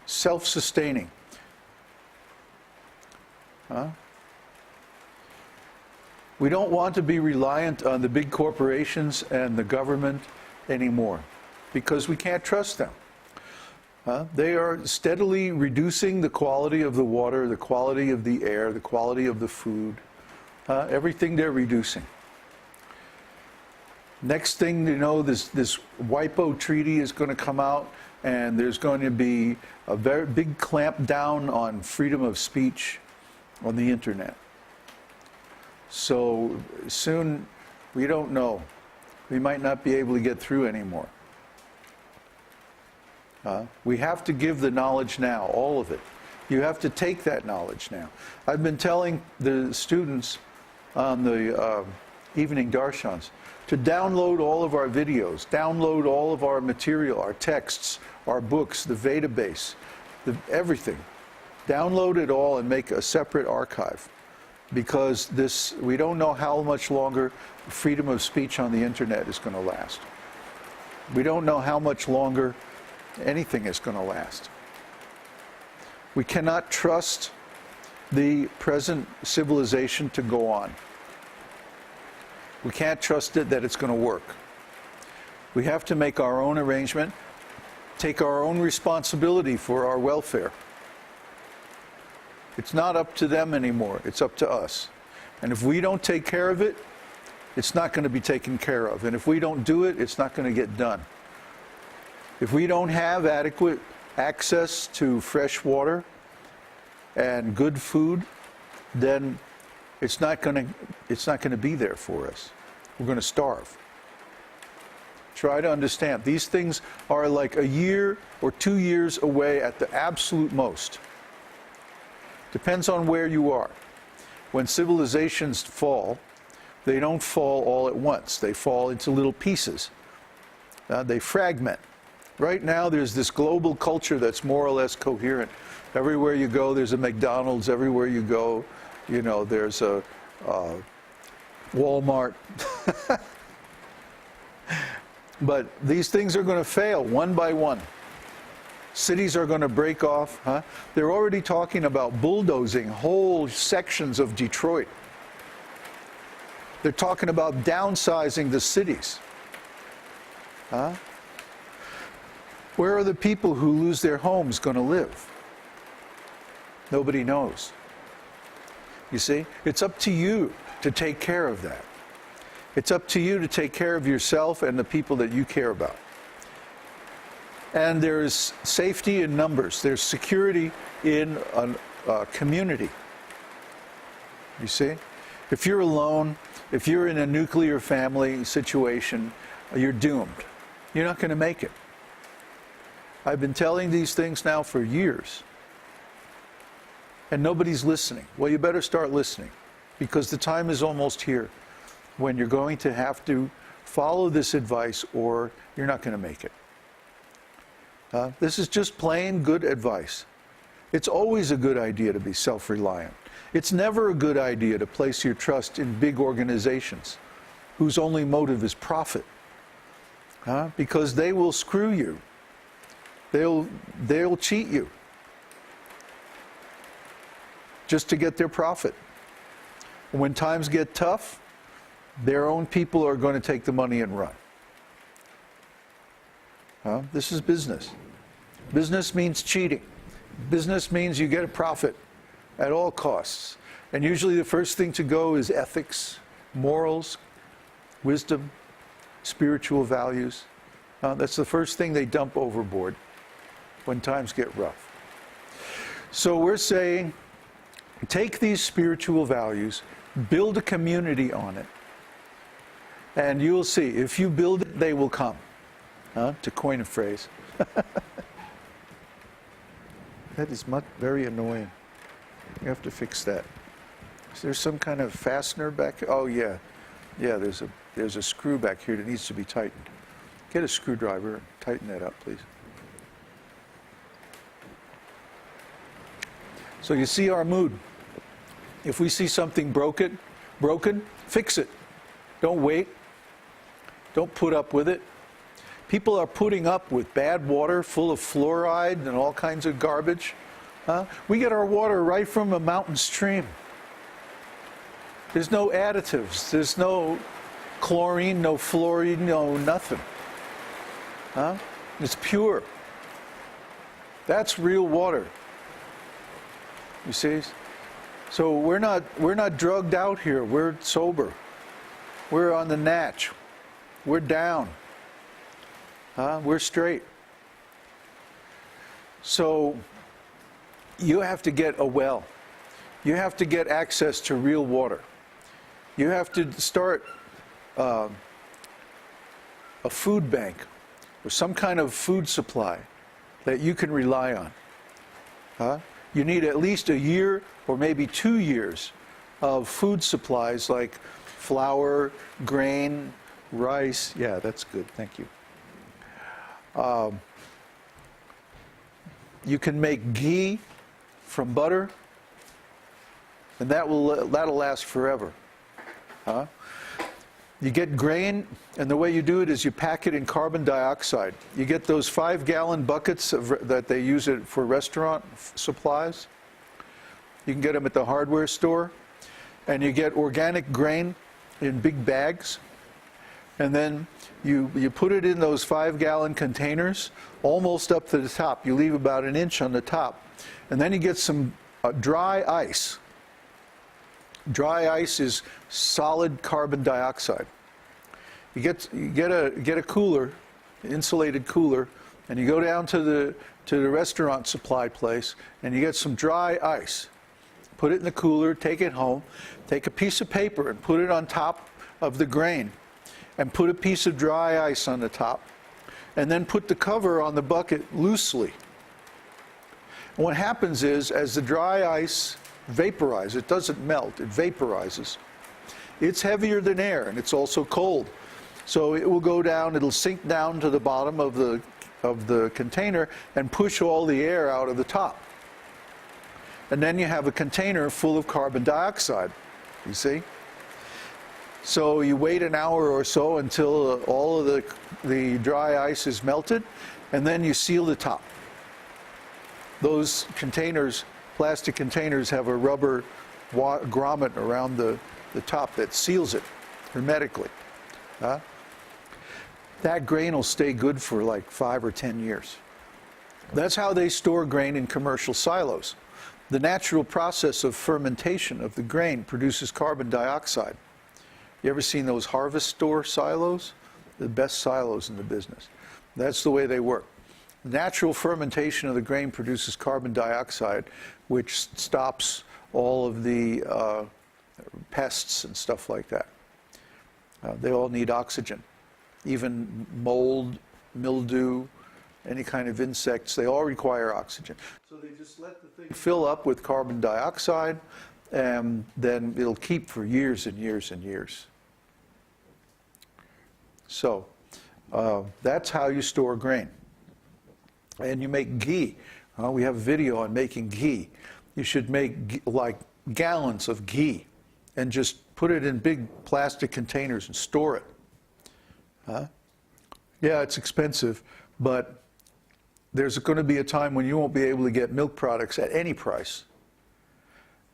self-sustaining. We don't want to be reliant on the big corporations and the government anymore, because we can't trust them. They are steadily reducing the quality of the water, the quality of the air, the quality of the food. Everything they're reducing. Next thing you know, this WIPO treaty is going to come out, and there's going to be a very big clamp down on freedom of speech on the internet. So soon, we don't know. We might not be able to get through anymore. We have to give the knowledge now, all of it. You have to take that knowledge now. I've been telling the students on the evening darshans to download all of our videos, download all of our material, our texts, our books, the Veda base, everything. Download it all and make a separate archive, because we don't know how much longer freedom of speech on the internet is going to last. We don't know how much longer anything is going to last. We cannot trust the present civilization to go on. We can't trust it that it's going to work. We have to make our own arrangement, take our own responsibility for our welfare. It's not up to them anymore, it's up to us. And if we don't take care of it, it's not going to be taken care of. And if we don't do it, it's not going to get done. If we don't have adequate access to fresh water and good food, then it's not going to be there for us. We're going to starve. Try to understand. These things are like a year or 2 years away at the absolute most. Depends on where you are. When civilizations fall, they don't fall all at once. They fall into little pieces. They fragment. Right now, there's this global culture that's more or less coherent. Everywhere you go, there's a McDonald's. Everywhere you go, you know, there's a Walmart. But these things are going to fail one by one. Cities are going to break off. They're already talking about bulldozing whole sections of Detroit. They're talking about downsizing the cities. Where are the people who lose their homes going to live? Nobody knows. You see, it's up to you to take care of that. It's up to you to take care of yourself and the people that you care about. And there's safety in numbers. There's security in a community. You see? If you're alone, if you're in a nuclear family situation, you're doomed. You're not going to make it. I've been telling these things now for years. And nobody's listening. Well, you better start listening, because the time is almost here when you're going to have to follow this advice, or you're not going to make it. This is just plain good advice. It's always a good idea to be self-reliant. It's never a good idea to place your trust in big organizations whose only motive is profit, because they will screw you. They'll cheat you just to get their profit. When times get tough, their own people are going to take the money and run. This is business. Business means cheating. Business means you get a profit at all costs. And usually the first thing to go is ethics, morals, wisdom, spiritual values. That's the first thing they dump overboard when times get rough. So we're saying, take these spiritual values, build a community on it, and you'll see, if you build it, they will come. To coin a phrase. That is very annoying. You have to fix that. Is there some kind of fastener back here? Oh yeah. Yeah, there's a screw back here that needs to be tightened. Get a screwdriver and tighten that up, please. So you see our mood. If we see something broken, fix it. Don't wait. Don't put up with it. People are putting up with bad water full of fluoride and all kinds of garbage. We get our water right from a mountain stream. There's no additives. There's no chlorine, no fluorine, no nothing. It's pure. That's real water. You see? So we're not drugged out here. We're sober. We're on the natch. We're down. We're straight. So you have to get a well. You have to get access to real water. You have to start a food bank or some kind of food supply that you can rely on. You need at least a year or maybe 2 years of food supplies like flour, grain, rice. Yeah, that's good. Thank you. You can make ghee from butter, and that'll last forever. You get grain, and the way you do it is you pack it in carbon dioxide. You get those 5-gallon buckets that they use it for restaurant supplies. You can get them at the hardware store, and you get organic grain in big bags, and then you put it in those 5-gallon containers almost up to the top. You leave about an inch on the top, and then you get some dry ice. Dry ice is solid carbon dioxide. You get a cooler, insulated cooler, and you go down to the restaurant supply place, and you get some dry ice. Put it in the cooler, take it home, take a piece of paper and put it on top of the grain, and put a piece of dry ice on the top, and then put the cover on the bucket loosely. And what happens is, as the dry ice vaporizes, it doesn't melt, it vaporizes. It's heavier than air, and it's also cold. So it will go down, it'll sink down to the bottom of the container and push all the air out of the top. And then you have a container full of carbon dioxide, you see? So you wait an hour or so until all of the dry ice is melted, and then you seal the top. Those containers, plastic containers, have a rubber grommet around the top that seals it hermetically. That grain will stay good for like 5 or 10 years. That's how they store grain in commercial silos. The natural process of fermentation of the grain produces carbon dioxide. You ever seen those harvest store silos? The best silos in the business. That's the way they work. Natural fermentation of the grain produces carbon dioxide, which stops all of the pests and stuff like that. They all need oxygen. Even mold, mildew, any kind of insects, they all require oxygen. So they just let the thing fill up with carbon dioxide, and then it'll keep for years and years and years. So that's how you store grain. And you make ghee. We have a video on making ghee. You should make like gallons of ghee and just put it in big plastic containers and store it. Yeah, it's expensive, but there's going to be a time when you won't be able to get milk products at any price.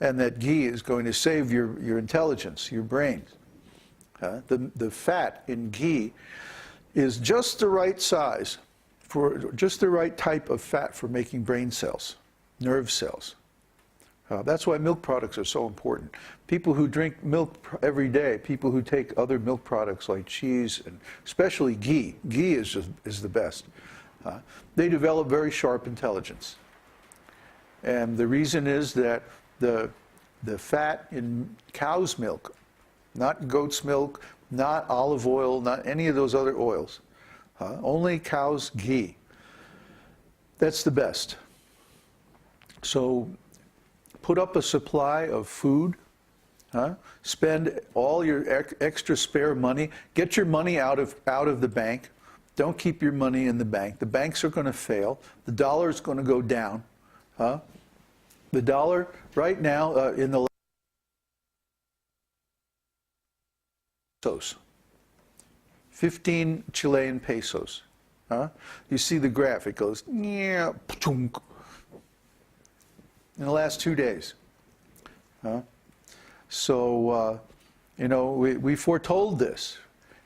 And that ghee is going to save your intelligence, your brain. The fat in ghee is just the right size, for just the right type of fat for making brain cells, nerve cells. That's why milk products are so important. People who drink milk every day, people who take other milk products like cheese, and especially ghee is the best. They develop very sharp intelligence. And the reason is that the fat in cow's milk, not goat's milk, not olive oil, not any of those other oils, only cow's ghee. That's the best. So put up a supply of food, spend all your extra spare money, get your money out of the bank. Don't keep your money in the bank. The banks are going to fail. The dollar is going to go down. The dollar right now in the pesos, 15 Chilean pesos. Huh? You see the graph, it goes, yeah, in the last 2 days. Huh? So, you know, we foretold this.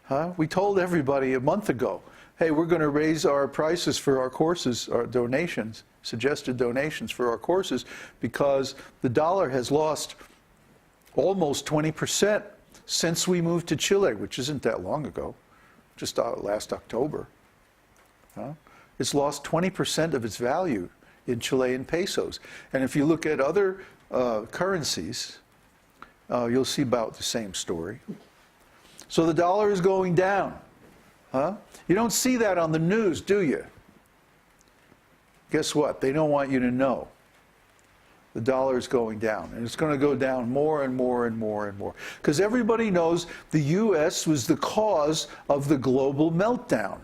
Huh? We told everybody a month ago, hey, we're going to raise our prices for our courses, our donations, suggested donations for our courses, because the dollar has lost almost 20% since we moved to Chile, which isn't that long ago, just last October. Huh? It's lost 20% of its value in Chilean pesos. And if you look at other currencies, you'll see about the same story. So the dollar is going down. Huh? You don't see that on the news, do you? Guess what? They don't want you to know. The dollar is going down, and it's going to go down more and more and more and more. Because everybody knows the U.S. was the cause of the global meltdown.